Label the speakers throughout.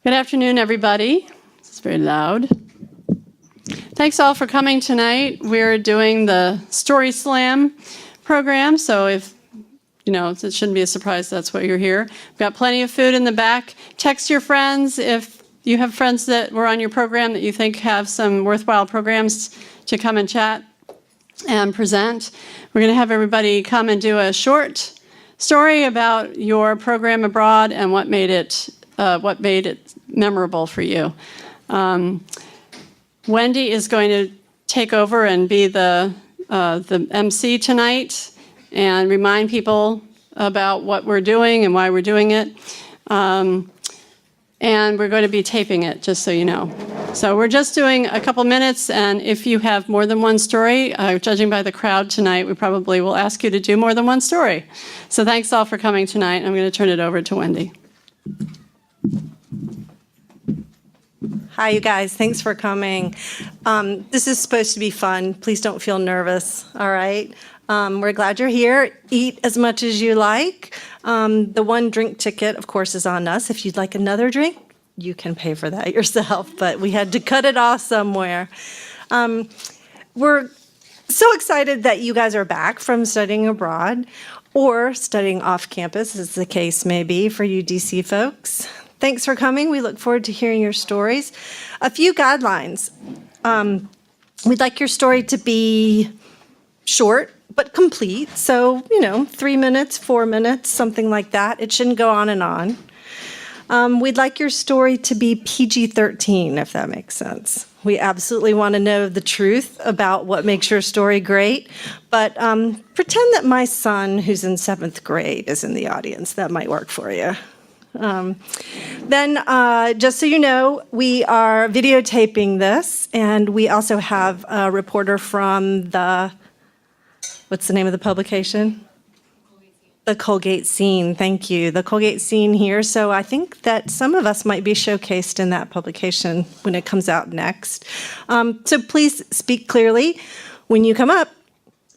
Speaker 1: Good afternoon, everybody. It's very loud. Thanks all for coming tonight. We're doing the Story Slam program, so if it shouldn't be a surprise that's what you're here. We've got plenty of food in the back. Text your friends if you have friends that were on your program that you think have some worthwhile programs to come and chat and present. We're going to have everybody come and do a short story about your program abroad and what made it memorable for you. Wendy is going to take over and be the MC tonight and remind people about what we're doing and why we're doing it. And we're going to be taping it, just so you know. So we're just doing a couple minutes, and if you have more than one story, judging by the crowd tonight, we probably will ask you to do more than one story. So thanks all for coming tonight. I'm going to turn it over to Wendy.
Speaker 2: Hi, you guys. Thanks for coming. This is supposed to be fun. Please don't feel nervous, all right? We're glad you're here. Eat as much as you like. The one drink ticket, of course, is on us. If you'd like another drink, you can pay for that yourself, but we had to cut it off somewhere. We're so excited that you guys are back from studying abroad or studying off campus, as the case may be for you DC folks. Thanks for coming. We look forward to hearing your stories. A few guidelines. We'd like your story to be short, but complete. So, 3 minutes, 4 minutes, something like that. It shouldn't go on and on. We'd like your story to be PG-13, if that makes sense. We absolutely want to know the truth about what makes your story great, but pretend that my son, who's in 7th grade, is in the audience. That might work for you. Then, just so you know, we are videotaping this, and we also have a reporter from what's the name of the publication? The Colgate Scene, thank you. The Colgate Scene here. So I think that some of us might be showcased in that publication when it comes out next. So please speak clearly. When you come up,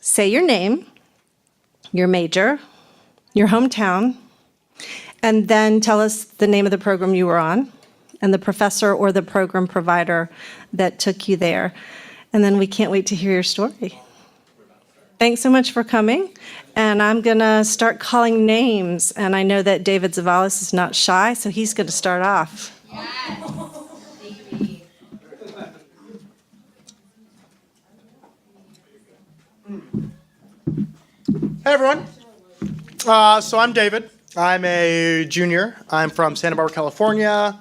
Speaker 2: say your name, your major, your hometown, and then tell us the name of the program you were on and the professor or the program provider that took you there. And then we can't wait to hear your story. Thanks so much for coming. And I'm going to start calling names. And I know that David Zavalis is not shy, so he's going to start off.
Speaker 3: Yes.
Speaker 4: Hey, everyone. So I'm David. I'm a junior. I'm from Santa Barbara, California.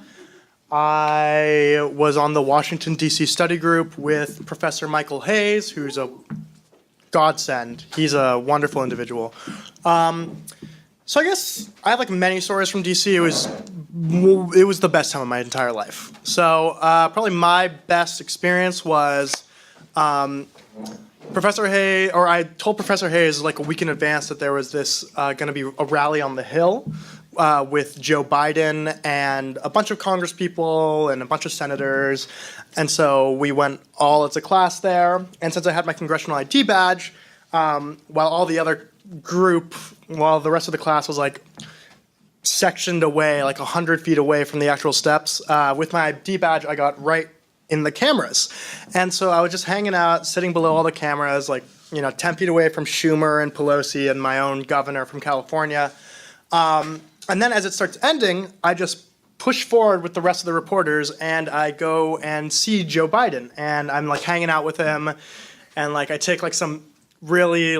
Speaker 4: I was on the Washington, D.C. study group with Professor Michael Hayes, who's a godsend. He's a wonderful individual. So I guess I have many stories from D.C. It was the best time of my entire life. So probably my best experience was Professor Hayes, or I told Professor Hayes a week in advance that there was this going to be a rally on the Hill with Joe Biden and a bunch of Congress people and a bunch of senators. And so we went all as a class there. And since I had my congressional ID badge, while the rest of the class was sectioned away, 100 feet away from the actual steps, with my ID badge, I got right in the cameras. And so I was just hanging out, sitting below all the cameras, 10 feet away from Schumer and Pelosi and my own governor from California. And then as it starts ending, I just push forward with the rest of the reporters and I go and see Joe Biden. And I'm hanging out with him and I take some really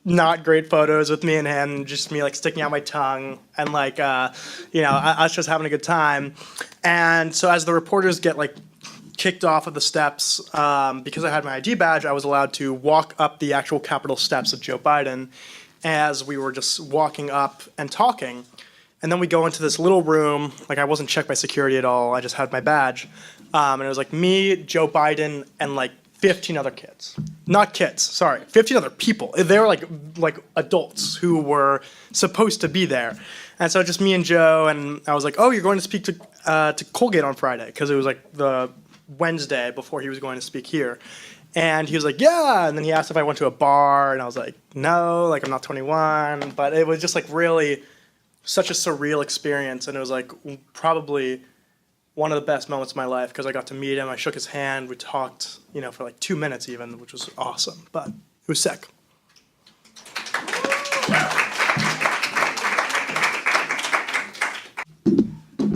Speaker 4: not great photos with me and him, just me sticking out my tongue and I was just having a good time. And so as the reporters get kicked off of the steps, because I had my ID badge, I was allowed to walk up the actual Capitol steps of Joe Biden as we were just walking up and talking. And then we go into this little room, I wasn't checked by security at all, I just had my badge. And it was me, Joe Biden, and 15 other kids. Not kids, sorry, 15 other people. They were adults who were supposed to be there. And so just me and Joe, and I was oh, you're going to speak to Colgate on Friday, because it was the Wednesday before he was going to speak here. And he was yeah, and then he asked if I went to a bar, and I was no, I'm not 21. But it was just really such a surreal experience, and it was like probably one of the best moments of my life because I got to meet him. I shook his hand. We talked, for like 2 minutes even, which was awesome. But it was sick.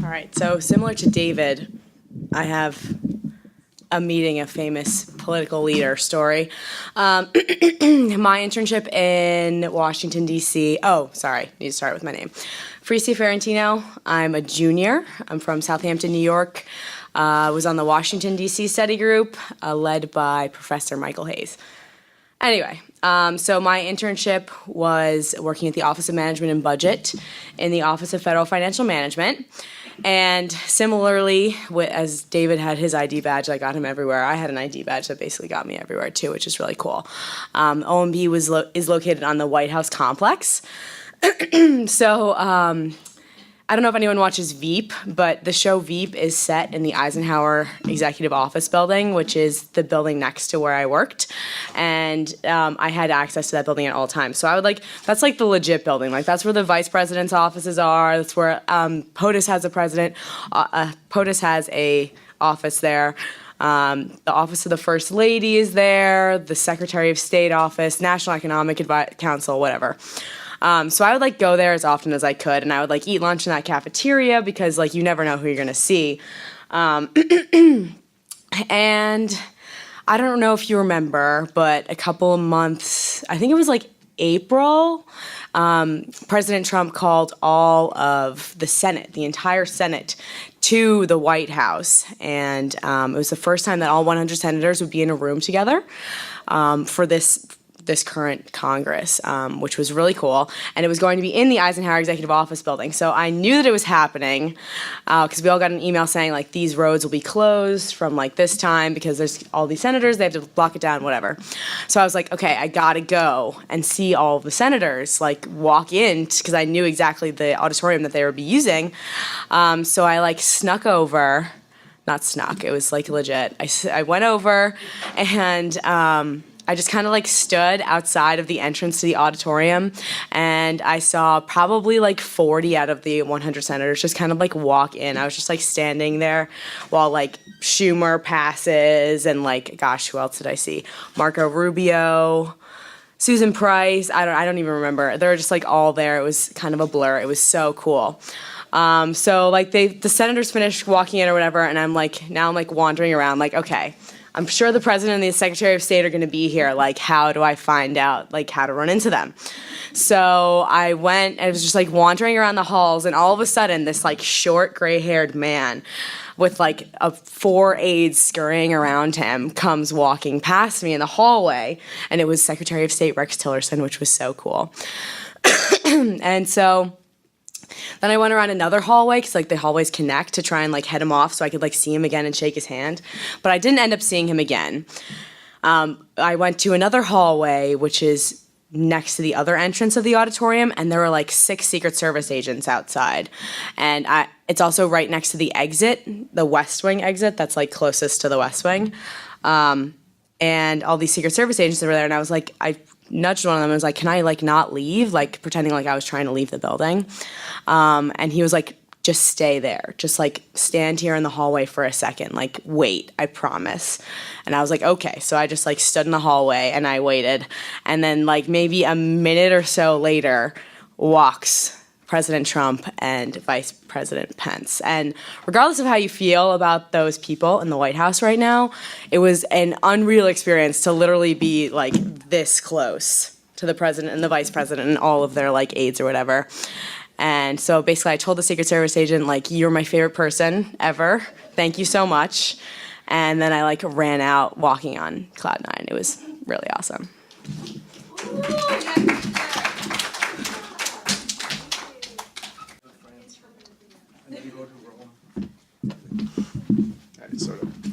Speaker 3: All right, so similar to David, I have a meeting a famous political leader story. My internship in Washington, D.C. Oh, sorry, need to start with my name. Farentino. I'm a junior. I'm from Southampton, New York. Was on the Washington, D.C. study group led by Professor Michael Hayes. Anyway, so my internship was working at the Office of Management and Budget in the Office of Federal Financial Management. And similarly, as David had his ID badge, I got him everywhere. I had an ID badge that basically got me everywhere too, which is really cool. OMB is located on the White House complex. So I don't know if anyone watches Veep, but the show Veep is set in the Eisenhower Executive Office Building, which is the building next to where I worked. And I had access to that building at all times. So I would that's like the legit building. Like that's where the vice president's offices are. That's where POTUS has a president. POTUS has a office there. The Office of the First Lady is there. The Secretary of State office, National Economic Council, whatever. So I would go there as often as I could, and I would eat lunch in that cafeteria because you never know who you're gonna see. And I don't know if you remember, but a couple of months, I think it was April, President Trump called all of the Senate, the entire Senate, to the White House, and it was the first time that all 100 senators would be in a room together for this current Congress, which was really cool. And it was going to be in the Eisenhower Executive Office Building. So I knew that it was happening because we all got an email saying these roads will be closed from this time because there's all these senators, they have to block it down, whatever. So I was like, okay, I gotta go and see all of the senators walk in because I knew exactly the auditorium that they would be using. So I snuck over, not snuck, it was legit. I went over and I just kind of stood outside of the entrance to the auditorium, and I saw probably 40 out of the 100 senators just kind of walk in. I was just standing there while Schumer passes and gosh, who else did I see? Marco Rubio, Susan Price. I don't even remember. They were just all there. It was kind of a blur. It was so cool. So the senators finished walking in or whatever, and I'm now I'm wandering around okay. I'm sure the president and the secretary of state are going to be here. How do I find out, how to run into them? So I went, and I was just wandering around the halls, and all of a sudden, this short, gray-haired man with 4 aides scurrying around him comes walking past me in the hallway, and it was Secretary of State Rex Tillerson, which was so cool. And so then I went around another hallway because the hallways connect to try and head him off so I could see him again and shake his hand. But I didn't end up seeing him again. I went to another hallway, which is next to the other entrance of the auditorium, and there were 6 Secret Service agents outside. And it's also right next to the exit, the West Wing exit that's closest to the West Wing. And all these Secret Service agents were there, and I was I nudged one of them and was can I not leave? Pretending I was trying to leave the building. And he was just stay there. Just stand here in the hallway for a second. Wait, I promise. And I was okay. So I just stood in the hallway and I waited. And then maybe a minute or so later walks President Trump and Vice President Pence. And regardless of how you feel about those people in the White House right now, it was an unreal experience to literally be this close to the president and the vice president and all of their aides or whatever. And so basically I told the Secret Service agent, you're my favorite person ever. Thank you so much. And then I ran out walking on cloud 9. It was really awesome.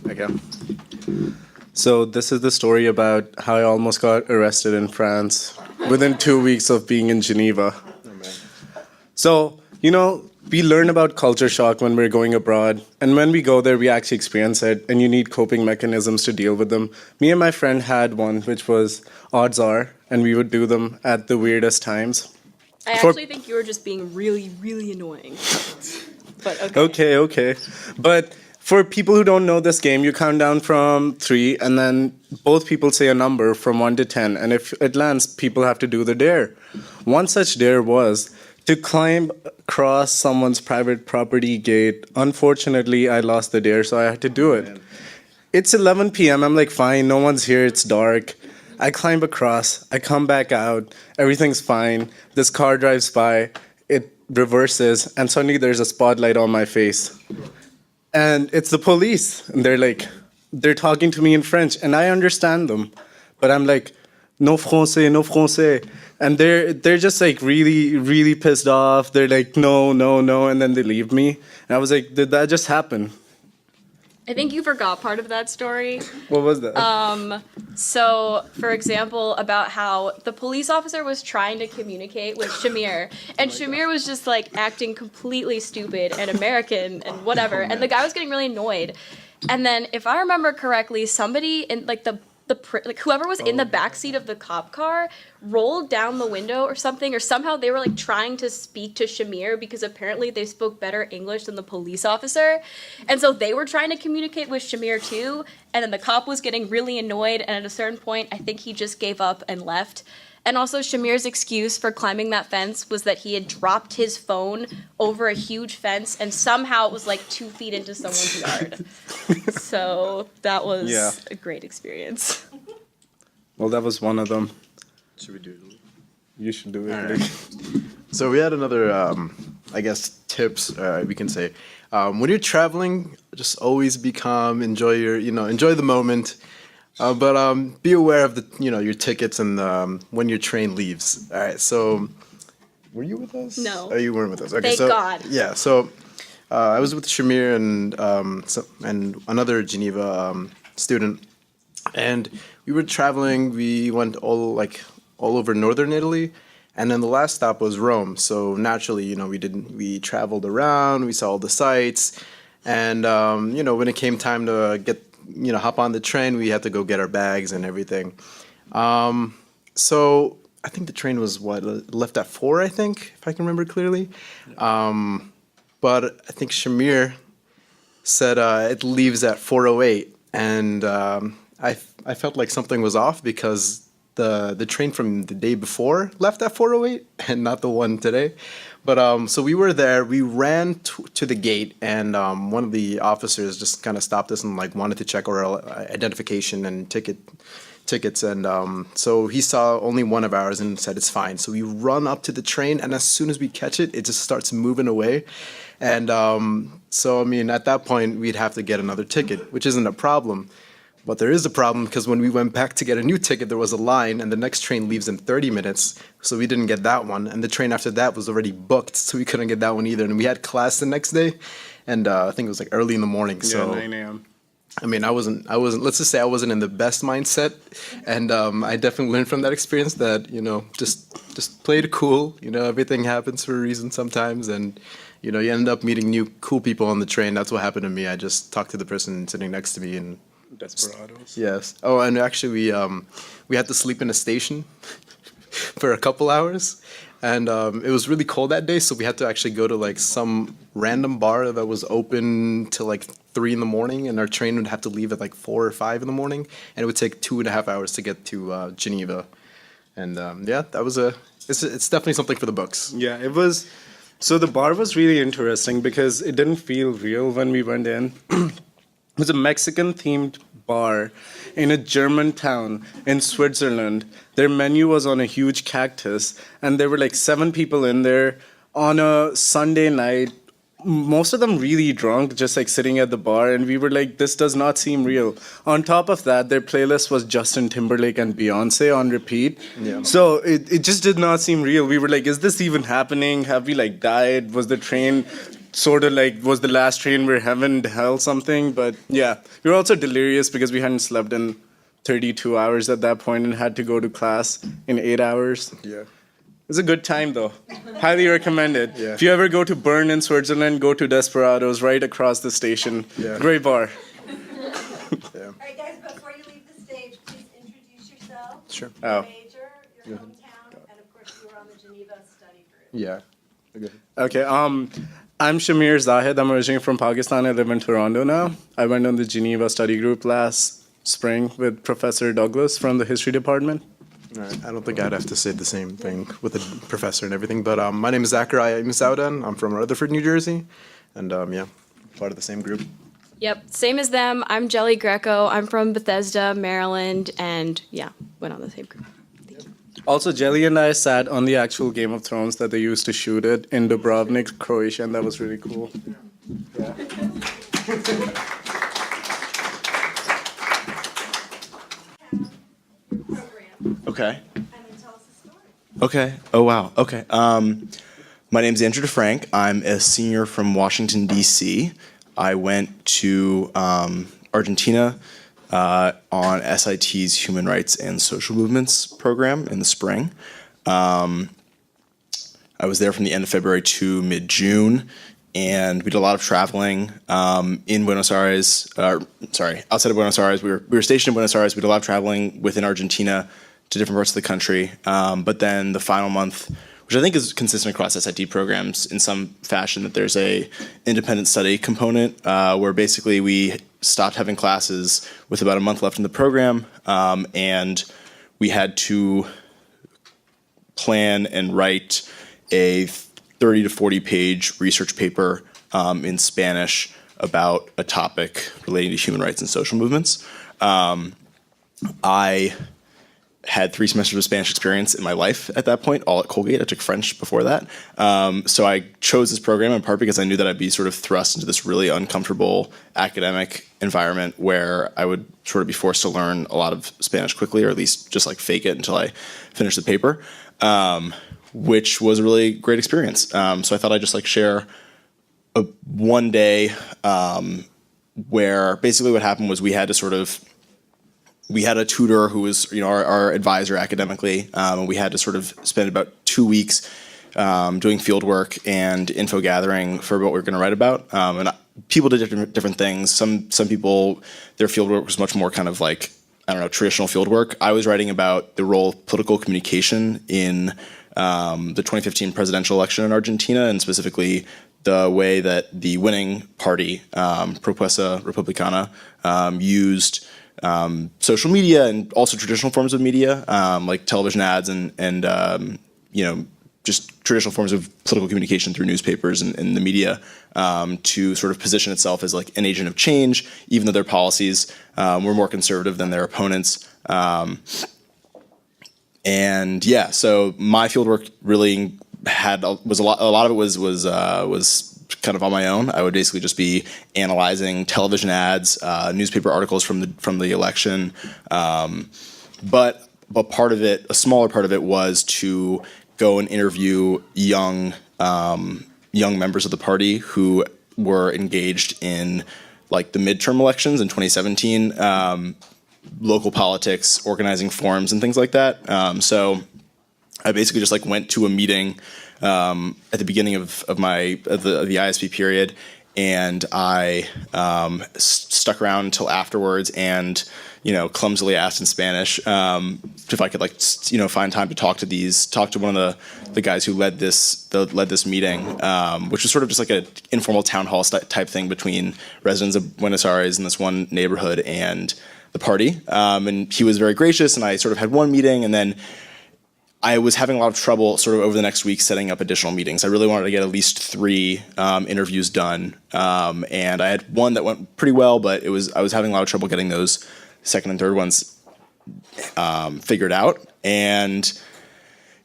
Speaker 5: Okay. So this is the story about how I almost got arrested in France within 2 weeks of being in Geneva. So, we learn about culture shock when we're going abroad, and when we go there, we actually experience it, and you need coping mechanisms to deal with them. Me and my friend had one, which was odds are, and we would do them at the weirdest times.
Speaker 6: I actually think you were just being really, really annoying. But okay.
Speaker 5: Okay. But for people who don't know this game, you count down from 3, and then both people say a number from 1 to 10. And if it lands, people have to do the dare. One such dare was to climb across someone's private property gate. Unfortunately, I lost the dare, so I had to do it. It's 11 p.m. I'm like, fine, no one's here, it's dark. I climb across, I come back out, everything's fine. This car drives by, it reverses, and suddenly there's a spotlight on my face. And it's the police. And they're talking to me in French, and I understand them. But I'm like, no français, no français. And they're just like really, really pissed off. They're like, no, and then they leave me. And I was like, did that just happen?
Speaker 6: I think you forgot part of that story.
Speaker 5: What was that?
Speaker 6: So, for example, about how the police officer was trying to communicate with Shamir, and Shamir was just like acting completely stupid and American and whatever, and the guy was getting really annoyed. And then, if I remember correctly, somebody in like whoever was in the backseat of the cop car rolled down the window or something, or somehow they were like trying to speak to Shamir because apparently they spoke better English than the police officer. And so they were trying to communicate with Shamir too. And then the cop was getting really annoyed. And at a certain point, I think he just gave up and left. And also Shamir's excuse for climbing that fence was that he had dropped his phone over a huge fence and somehow it was like 2 feet into someone's yard. So that was a great experience.
Speaker 5: Well, that was one of them.
Speaker 7: Should we do it?
Speaker 5: You should do it.
Speaker 7: All right. So we had another, I guess, tips we can say. When you're traveling, just always be calm, enjoy the moment. But be aware of your tickets and when your train leaves. All right. So, were you with us?
Speaker 6: No.
Speaker 7: Oh, you weren't with us. Okay.
Speaker 6: Thank
Speaker 7: so,
Speaker 6: God.
Speaker 7: Yeah. So, I was with Shamir and another Geneva student, and we were traveling. We went all over northern Italy, and then the last stop was Rome. So naturally, we traveled around. We saw all the sights, and when it came time to hop on the train, we had to go get our bags and everything. So I think the train was left at 4, I think, if I can remember clearly. But I think Shamir said it leaves at 4:08, and I felt like something was off because the train from the day before left at 4:08 and not the one today. But so we were there. We ran to the gate, and one of the officers just kind of stopped us and wanted to check our identification and tickets. And so he saw only one of ours and said it's fine. So we run up to the train, and as soon as we catch it, it just starts moving away. And so I mean, at that point, we'd have to get another ticket, which isn't a problem. But there is a problem because when we went back to get a new ticket, there was a line, and the next train leaves in 30 minutes, so we didn't get that one. And the train after that was already booked, so we couldn't get that one either. And we had class the next day, and I think it was early in the morning. So
Speaker 5: 9 a.m.
Speaker 7: I mean, I wasn't. Let's just say I wasn't in the best mindset, and I definitely learned from that experience that just play it cool. Everything happens for a reason sometimes, and you end up meeting new cool people on the train. That's what happened to me. I just talked to the person sitting next to me and.
Speaker 5: Desperados.
Speaker 7: Yes. Oh, and actually, we had to sleep in a station for a couple hours, and it was really cold that day, so we had to actually go to some random bar that was open till 3 in the morning, and our train would have to leave at 4 or 5 in the morning, and it would take 2.5 hours to get to Geneva, and that was it's definitely something for the books.
Speaker 5: Yeah, it was. So the bar was really interesting because it didn't feel real when we went in. It was a Mexican-themed bar in a German town in Switzerland. Their menu was on a huge cactus, and there were 7 people in there on a Sunday night. Most of them really drunk, just sitting at the bar, and we were like, this does not seem real. On top of that, their playlist was Justin Timberlake and Beyonce on repeat. Yeah. So it just did not seem real. We were like, is this even happening? Have we died? Was the train sort of was the last train where heaven, hell, something? But yeah, we were also delirious because we hadn't slept in 32 hours at that point and had to go to class in 8 hours.
Speaker 7: Yeah.
Speaker 5: It's a good time, though. Highly recommended.
Speaker 7: Yeah.
Speaker 5: If you ever go to Bern in Switzerland, go to Desperados right across the station.
Speaker 7: Yeah.
Speaker 5: Great bar.
Speaker 7: Yeah.
Speaker 2: All right, guys, before you leave the stage, please introduce yourself.
Speaker 7: Sure.
Speaker 5: Oh.
Speaker 2: Major, your hometown, and of course, you were on the Geneva study group.
Speaker 7: Yeah. Okay.
Speaker 5: Okay. I'm Shamir Zahid. I'm originally from Pakistan. I live in Toronto now. I went on the Geneva study group last spring with Professor Douglas from the history department.
Speaker 7: All right. I don't think I'd have to say the same thing with the professor and everything, but my name is Zachariah Misaudan. I'm from Rutherford, New Jersey, and yeah, part of the same group.
Speaker 6: Yep, same as them. I'm Jelly Greco. I'm from Bethesda, Maryland, and yeah, went on the same group.
Speaker 5: Also, Jelly and I sat on the actual Game of Thrones that they used to shoot it in Dubrovnik, Croatia, and that was really cool. Yeah.
Speaker 8: Okay. Okay. Oh, wow. Okay. My name's Andrew DeFrank. I'm a senior from Washington, D.C. I went to Argentina on SIT's Human Rights and Social Movements program in the spring. I was there from the end of February to mid-June, and we did a lot of traveling in Buenos Aires. Outside of Buenos Aires. We were stationed in Buenos Aires. We did a lot of traveling within Argentina to different parts of the country. But then the final month, which I think is consistent across SIT programs in some fashion, that there's a independent study component where basically we stopped having classes with about a month left in the program, and we had to plan and write a 30 to 40 page research paper in Spanish about a topic relating to human rights and social movements. I had 3 semesters of Spanish experience in my life at that point, all at Colgate. I took French before that. So I chose this program in part because I knew that I'd be sort of thrust into this really uncomfortable academic environment where I would sort of be forced to learn a lot of Spanish quickly, or at least just like fake it until I finished the paper, which was a really great experience. So I thought I'd just like share one day where basically what happened was we had a tutor who was, our advisor academically, and we had to sort of spend about 2 weeks doing field work and info gathering for what we were going to write about. And people did different things. Some people, their field work was much more kind of like, traditional field work. I was writing about the role of political communication in the 2015 presidential election in Argentina, and specifically the way that the winning party, Propuesta Republicana, used social media and also traditional forms of media, like television ads and just traditional forms of political communication through newspapers and the media, to sort of position itself as like an agent of change, even though their policies were more conservative than their opponents. So my fieldwork really was a lot of it was kind of on my own. I would basically just be analyzing television ads, newspaper articles from the election, but part of it, a smaller part of it, was to go and interview young members of the party who were engaged in like the midterm elections in 2017, local politics, organizing forums and things like that. So I basically just like went to a meeting at the beginning of the ISP period, and I stuck around until afterwards and clumsily asked in Spanish if I could find time to talk to one of the guys who led this meeting, which was sort of just like an informal town hall type thing between residents of Buenos Aires in this one neighborhood and the party. And he was very gracious, and I sort of had one meeting, and then I was having a lot of trouble sort of over the next week setting up additional meetings. I really wanted to get at least 3 interviews done, and I had one that went pretty well, but I was having a lot of trouble getting those second and third ones figured out. And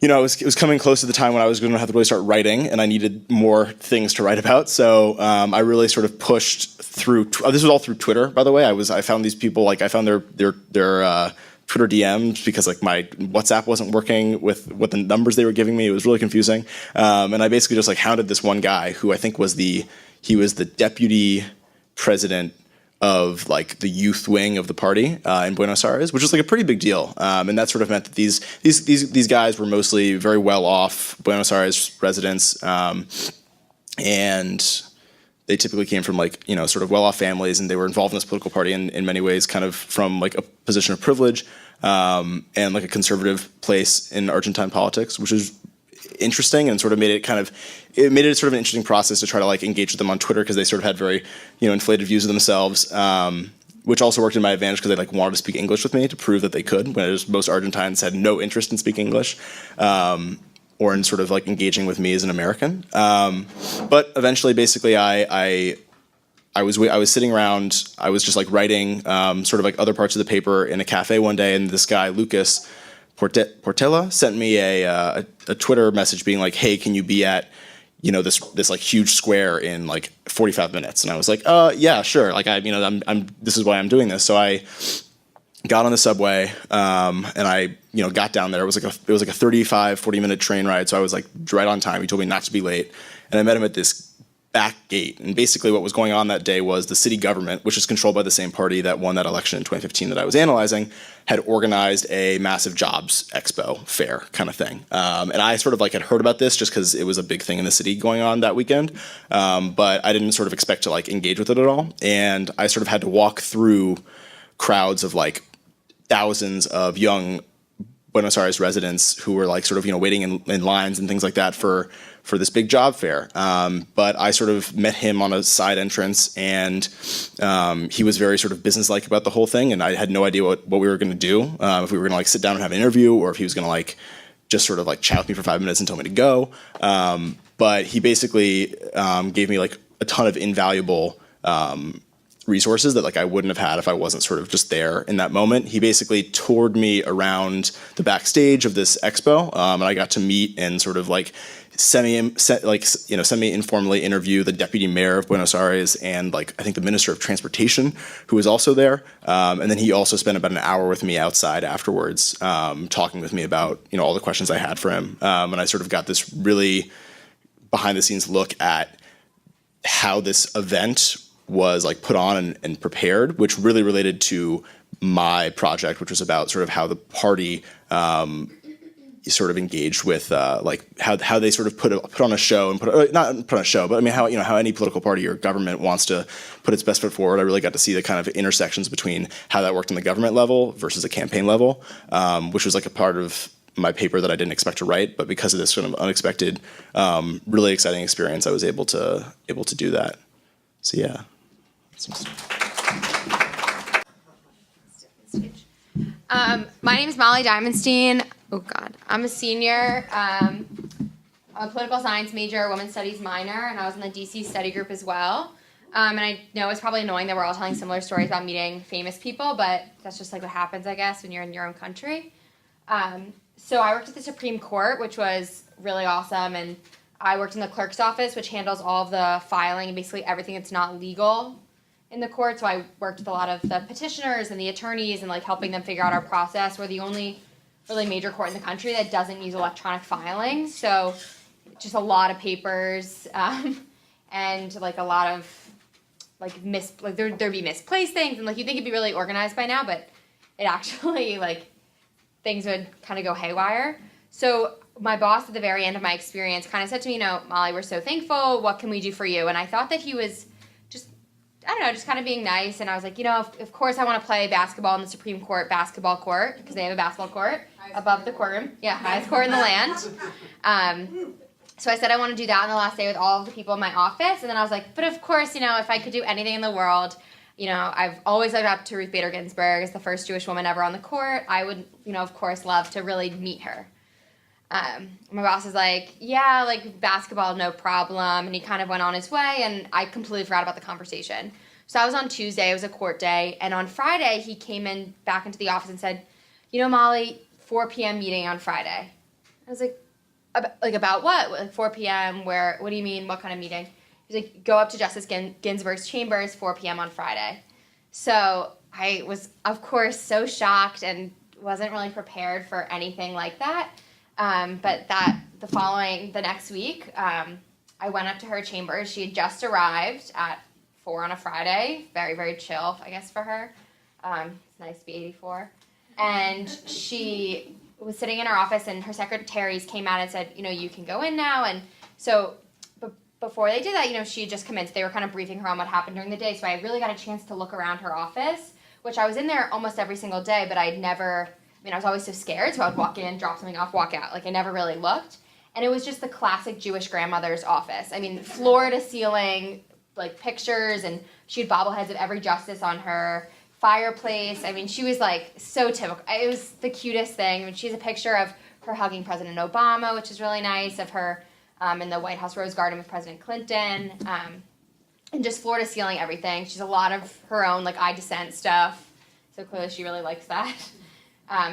Speaker 8: it was coming close to the time when I was going to have to really start writing, and I needed more things to write about. So I really sort of pushed through. This was all through Twitter, by the way. I found these people, I found their Twitter DMs because like my WhatsApp wasn't working with what the numbers they were giving me. It was really confusing. And I basically just like hounded this one guy who I think he was the deputy president of like the youth wing of the party in Buenos Aires, which was like a pretty big deal. And that sort of meant that these guys were mostly very well off Buenos Aires residents. And they typically came from like, sort of well-off families, and they were involved in this political party in many ways kind of from like a position of privilege, and like a conservative place in Argentine politics, which is interesting, and sort of made it sort of an interesting process to try to like engage with them on Twitter, because they sort of had very, inflated views of themselves, which also worked in my advantage because they like wanted to speak English with me to prove that they could, whereas most Argentines had no interest in speaking English, or in sort of like engaging with me as an American. But eventually, basically, I was sitting around, I was just like writing sort of like other parts of the paper in a cafe one day, and this guy, Lucas Portela, sent me a Twitter message being like, hey, can you be at, this like huge square in like 45 minutes? And I was like, yeah, sure. Like this is why I'm doing this. So I got on the subway, and I, got down there. It was like a 35, 40-minute train ride. So I was like right on time. He told me not to be late. And I met him at this back gate. And basically what was going on that day was the city government, which is controlled by the same party that won that election in 2015 that I was analyzing, had organized a massive jobs expo fair kind of thing. And I sort of like had heard about this just because it was a big thing in the city going on that weekend. But I didn't sort of expect to like engage with it at all. And I sort of had to walk through crowds of like thousands of young Buenos Aires residents who were like sort of, waiting in lines and things like that for this big job fair. But I sort of met him on a side entrance, and he was very sort of businesslike about the whole thing. And I had no idea what we were going to do, if we were going to like sit down and have an interview, or if he was going to like just sort of like chat with me for 5 minutes and tell me to go. But he basically gave me like a ton of invaluable resources that like I wouldn't have had if I wasn't sort of just there in that moment. He basically toured me around the backstage of this expo, and I got to meet and sort of like semi-informally interview the deputy mayor of Buenos Aires and like I think the minister of transportation, who was also there. And then he also spent about an hour with me outside afterwards, talking with me about all the questions I had for him. And I sort of got this really behind the scenes look at how this event was like put on and prepared, which really related to my project, which was about sort of how the party sort of engaged with like how they sort of put on a show and not put on a show, but I mean how any political party or government wants to put its best foot forward. I really got to see the kind of intersections between how that worked on the government level versus a campaign level, which was like a part of my paper that I didn't expect to write, but because of this sort of unexpected, really exciting experience, I was able to do that. So yeah.
Speaker 9: My name is Molly Diamondstein. Oh God, I'm a senior. I'm a political science major, women's studies minor, and I was in the DC study group as well. And I know it's probably annoying that we're all telling similar stories about meeting famous people, but that's just like what happens, I guess, when you're in your own country. So I worked at the Supreme Court, which was really awesome, and I worked in the clerk's office, which handles all of the filing and basically everything that's not legal in the court. So I worked with a lot of the petitioners and the attorneys and like helping them figure out our process. We're the only really major court in the country that doesn't use electronic filing. So just a lot of papers, and like a lot of like there'd be misplaced things, and like you think it'd be really organized by now, but it actually like things would kind of go haywire. So my boss at the very end of my experience kind of said to me, Molly, we're so thankful. What can we do for you? And I thought that he was just kind of being nice. And I was like, of course I want to play basketball in the Supreme Court basketball court, because they have a basketball court above the courtroom. Yeah, highest court in the land. So I said I want to do that on the last day with all of the people in my office. And then I was like, but of course, if I could do anything in the world, I've always looked up to Ruth Bader Ginsburg as the first Jewish woman ever on the court. I would, of course, love to really meet her. My boss is like, yeah, like basketball, no problem. And he kind of went on his way, and I completely forgot about the conversation. So I was on Tuesday, it was a court day, and on Friday he came back into the office and said, Molly, 4 p.m. meeting on Friday. I was like, about what? Like 4 p.m., where, what do you mean, what kind of meeting? He's like, go up to Justice Ginsburg's chambers, 4 p.m. on Friday. So I was, of course, so shocked and wasn't really prepared for anything like that. But the next week, I went up to her chambers. She had just arrived at 4 on a Friday. Very, very chill, I guess, for her. It's nice to be 84. And she was sitting in her office, and her secretaries came out and said, you can go in now. And so before they did that, she had just come in. So they were kind of briefing her on what happened during the day. So I really got a chance to look around her office, which I was in there almost every single day, but I was always so scared, so I would walk in, drop something off, walk out. Like, I never really looked. And it was just the classic Jewish grandmother's office. I mean, floor to ceiling, like pictures, and she had bobbleheads of every justice on her fireplace. I mean, she was like so typical. It was the cutest thing. I mean, she has a picture of her hugging President Obama, which is really nice, of her in the White House Rose Garden with President Clinton, and just floor to ceiling everything. She's a lot of her own like I dissent stuff, so clearly she really likes that.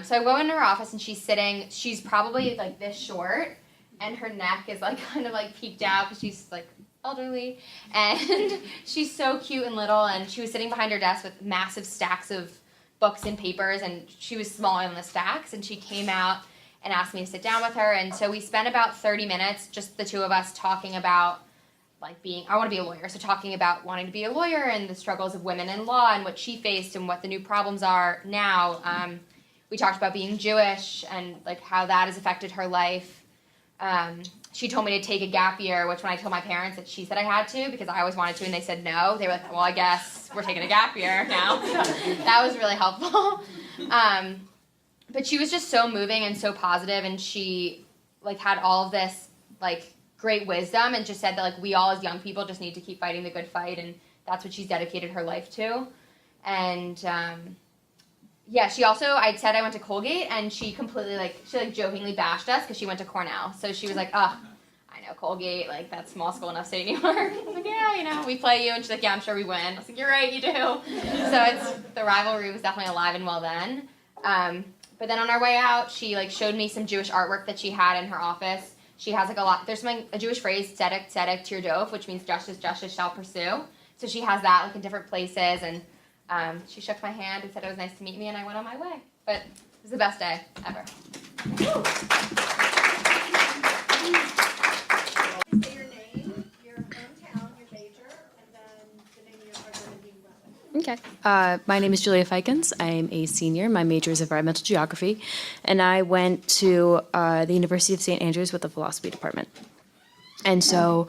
Speaker 9: So I go into her office and she's sitting. She's probably like this short, and her neck is like kind of like peeked out because she's like elderly, and she's so cute and little, and she was sitting behind her desk with massive stacks of books and papers, and she was smaller than the stacks, and she came out and asked me to sit down with her, and so we spent about 30 minutes, just the two of us, talking about like I want to be a lawyer, so talking about wanting to be a lawyer and the struggles of women in law and what she faced and what the new problems are now. We talked about being Jewish and like how that has affected her life. She told me to take a gap year, which when I told my parents that she said I had to because I always wanted to and they said no, they were like, well, I guess we're taking a gap year now. That was really helpful. But she was just so moving and so positive, and she like had all of this like great wisdom and just said that like we all as young people just need to keep fighting the good fight, and that's what she's dedicated her life to. And yeah, she also, I said I went to Colgate, and she completely she jokingly bashed us because she went to Cornell. So she was like, oh, I know Colgate, like that's small school in upstate New York. I was like, yeah, we play you. And she's like, yeah, I'm sure we win. I was like, you're right, you do. So the rivalry was definitely alive and well then. But then on our way out, she showed me some Jewish artwork that she had in her office. She has there's a Jewish phrase, tzedek, tzedek, tirdof, which means justice, justice shall pursue. So she has that in different places, and she shook my hand and said it was nice to meet me, and I went on my way. But it was the best day ever.
Speaker 10: Say your name, your hometown, your major, and then the name of your partner and you love it.
Speaker 11: Okay. My name is Julia Fikens. I'm a senior. My major is environmental geography, and I went to the University of St. Andrews with the philosophy department. And so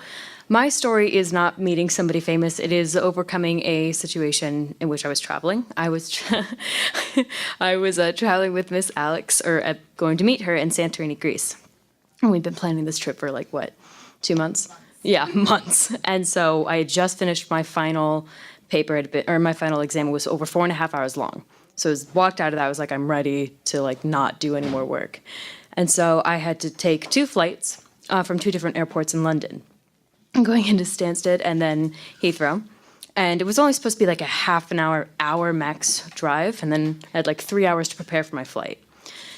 Speaker 11: my story is not meeting somebody famous. It is overcoming a situation in which I was traveling. I was traveling with Miss Alex, or going to meet her in Santorini, Greece. And we've been planning this trip for 2 months? Yeah, months. And so I had just finished my final paper, my final exam was over 4.5 hours long. So I walked out of that, I was like, I'm ready to not do any more work. And so I had to take 2 flights from 2 different airports in London, going into Stansted and then Heathrow. And it was only supposed to be a half an hour max drive, and then I had 3 hours to prepare for my flight.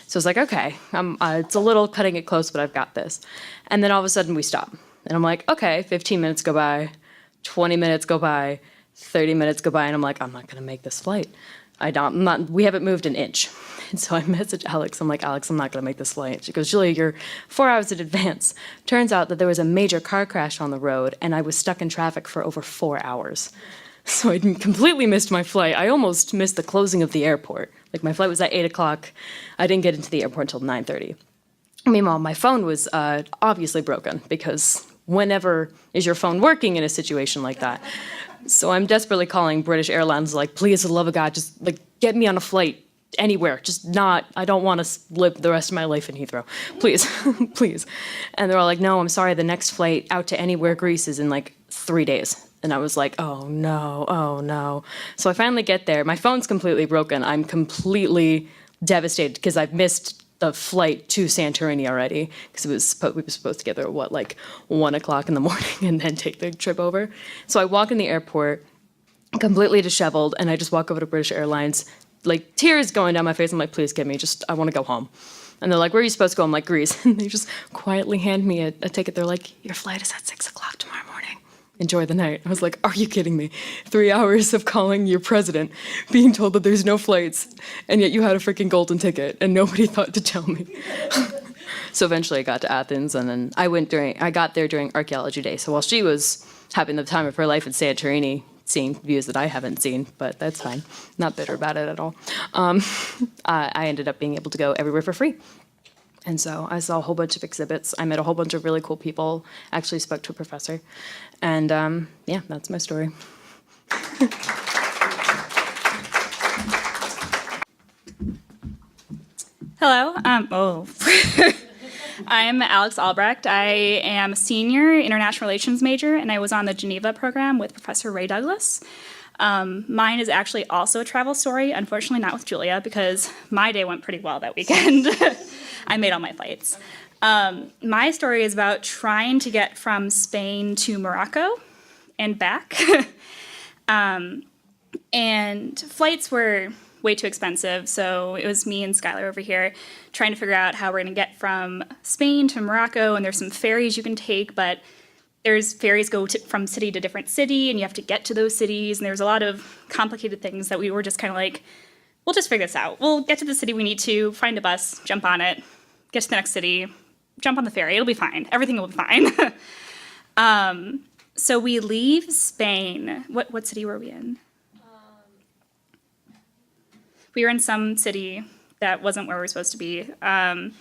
Speaker 11: So I was like, okay, it's a little cutting it close, but I've got this. And then all of a sudden we stop. And I'm like, okay, 15 minutes go by, 20 minutes go by, 30 minutes go by, and I'm like, I'm not gonna make this flight. We haven't moved an inch. And so I message Alex, I'm like, Alex, I'm not gonna make this flight. She goes, Julia, you're 4 hours in advance. Turns out that there was a major car crash on the road, and I was stuck in traffic for over 4 hours. So I completely missed my flight. I almost missed the closing of the airport. My flight was at 8 o'clock. I didn't get into the airport until 9:30. Meanwhile, my phone was obviously broken, because whenever is your phone working in a situation like that? So I'm desperately calling British Airlines, please, for the love of God, just get me on a flight anywhere. I don't want to live the rest of my life in Heathrow. Please, please. And they're all like, no, I'm sorry, the next flight out to anywhere Greece is in 3 days. And I was like, oh no. So I finally get there. My phone's completely broken. I'm completely devastated because I've missed the flight to Santorini already, because we were supposed to get there at 1 o'clock in the morning and then take the trip over. So I walk in the airport completely disheveled, and I just walk over to British Airlines, tears going down my face. I'm like, please get me, I want to go home. And they're like, where are you supposed to go? I'm like, Greece. And they just quietly hand me a ticket. They're like, your flight is at 6 o'clock tomorrow morning. Enjoy the night. I was like, are you kidding me? 3 hours of calling your president, being told that there's no flights, and yet you had a freaking golden ticket, and nobody thought to tell me. So eventually I got to Athens, and then I got there during archaeology day. So while she was having the time of her life in Santorini, seeing views that I haven't seen, but that's fine. Not bitter about it at all. I ended up being able to go everywhere for free. And so I saw a whole bunch of exhibits. I met a whole bunch of really cool people, actually spoke to a professor. And yeah, that's my story.
Speaker 12: Hello. I'm Alex Albrecht. I am a senior international relations major, and I was on the Geneva program with Professor Ray Douglas. Mine is actually also a travel story, unfortunately not with Julia, because my day went pretty well that weekend. I made all my flights. My story is about trying to get from Spain to Morocco and back. And flights were way too expensive, so it was me and Skylar over here trying to figure out how we're going to get from Spain to Morocco, and there's some ferries you can take, but there's ferries go from city to different city, and you have to get to those cities, and there's a lot of complicated things that we were just kind of like, we'll just figure this out. We'll get to the city we need to, find a bus, jump on it, get to the next city, jump on the ferry, it'll be fine. Everything will be fine. So we leave Spain. What city were we in? We were in some city that wasn't where we were supposed to be. And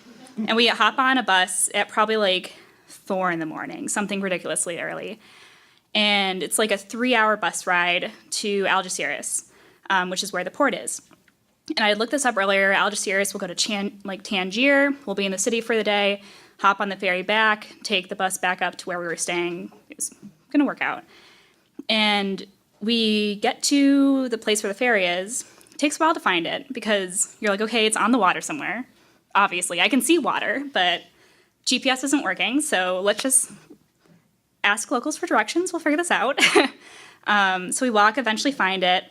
Speaker 12: we hop on a bus at probably like 4 a.m, something ridiculously early. And it's like a 3-hour bus ride to Algeciras, which is where the port is. And I looked this up earlier. Algeciras will go to Tangier. We'll be in the city for the day, hop on the ferry back, take the bus back up to where we were staying. It was going to work out. And we get to the place where the ferry is. It takes a while to find it because you're like, okay, it's on the water somewhere. Obviously, I can see water, but GPS isn't working, so let's just ask locals for directions. We'll figure this out. So we walk, eventually find it,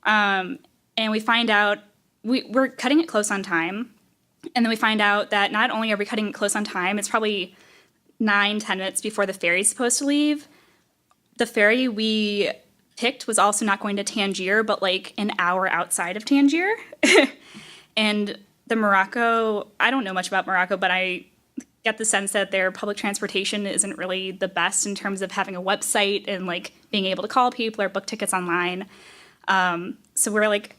Speaker 12: and we find out we're cutting it close on time, and then we find out that not only are we cutting it close on time, it's probably 9-10 minutes before the ferry's supposed to leave. The ferry we picked was also not going to Tangier, but like an hour outside of Tangier. And the Morocco, I don't know much about Morocco, but I get the sense that their public transportation isn't really the best in terms of having a website and like being able to call people or book tickets online. So we're like,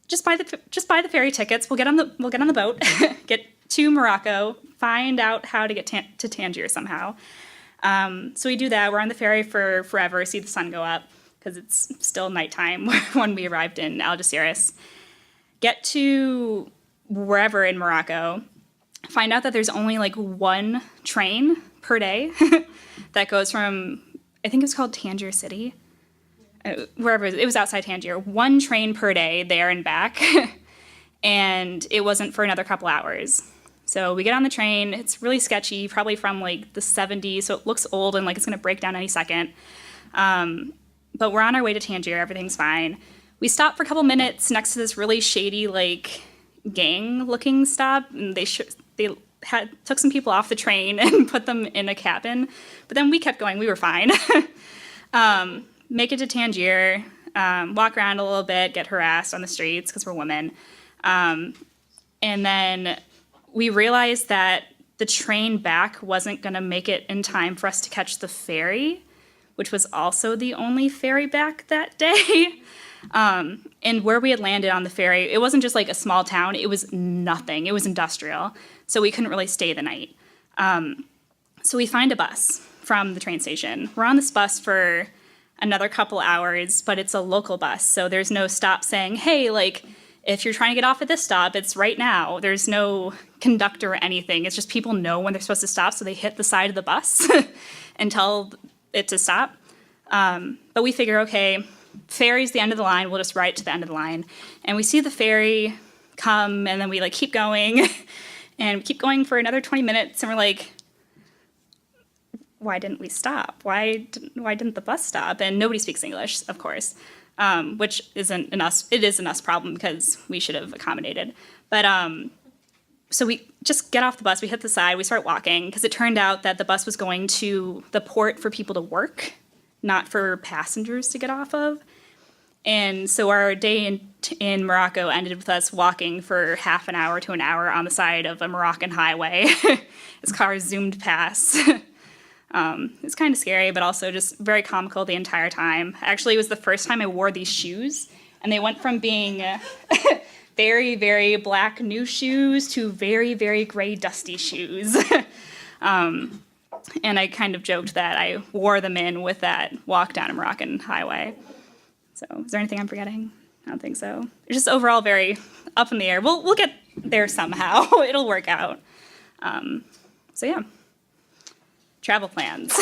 Speaker 12: just buy the ferry tickets. We'll get on the boat, get to Morocco, find out how to get to Tangier somehow. So we do that. We're on the ferry for forever, see the sun go up, because it's still nighttime when we arrived in Algeciras. Get to wherever in Morocco, find out that there's only like one train per day that goes from, I think it was called Tangier City, wherever it was outside Tangier. One train per day there and back, and it wasn't for another couple hours. So we get on the train. It's really sketchy, probably from like the 70s, so it looks old and like it's going to break down any second. But we're on our way to Tangier. Everything's fine. We stop for a couple minutes next to this really shady, like, gang-looking stop, and they took some people off the train and put them in a cabin. But then we kept going. We were fine. Make it to Tangier, walk around a little bit, get harassed on the streets because we're women. And then we realized that the train back wasn't going to make it in time for us to catch the ferry, which was also the only ferry back that day. And where we had landed on the ferry, it wasn't just like a small town. It was nothing. It was industrial. So we couldn't really stay the night. So we find a bus from the train station. We're on this bus for another couple hours, but it's a local bus. So there's no stop saying, hey, like, if you're trying to get off at this stop, it's right now. There's no conductor or anything. It's just people know when they're supposed to stop, so they hit the side of the bus and tell it to stop. But we figure, okay, ferry's the end of the line. We'll just ride to the end of the line. And we see the ferry come, and then we like keep going, and we keep going for another 20 minutes, and we're like, why didn't we stop? Why didn't the bus stop? And nobody speaks English, of course. Which isn't an us. It is an us problem because we should have accommodated. But so we just get off the bus. We hit the side. We start walking because it turned out that the bus was going to the port for people to work, not for passengers to get off of. And so our day in Morocco ended with us walking for half an hour to an hour on the side of a Moroccan highway as cars zoomed past. It's kind of scary, but also just very comical the entire time. Actually, it was the first time I wore these shoes, and they went from being very, very black new shoes to very, very gray dusty shoes. And I kind of joked that I wore them in with that walk down a Moroccan highway. So is there anything I'm forgetting? I don't think so. It's just overall very up in the air. We'll get there somehow. It'll work out. So yeah, travel plans.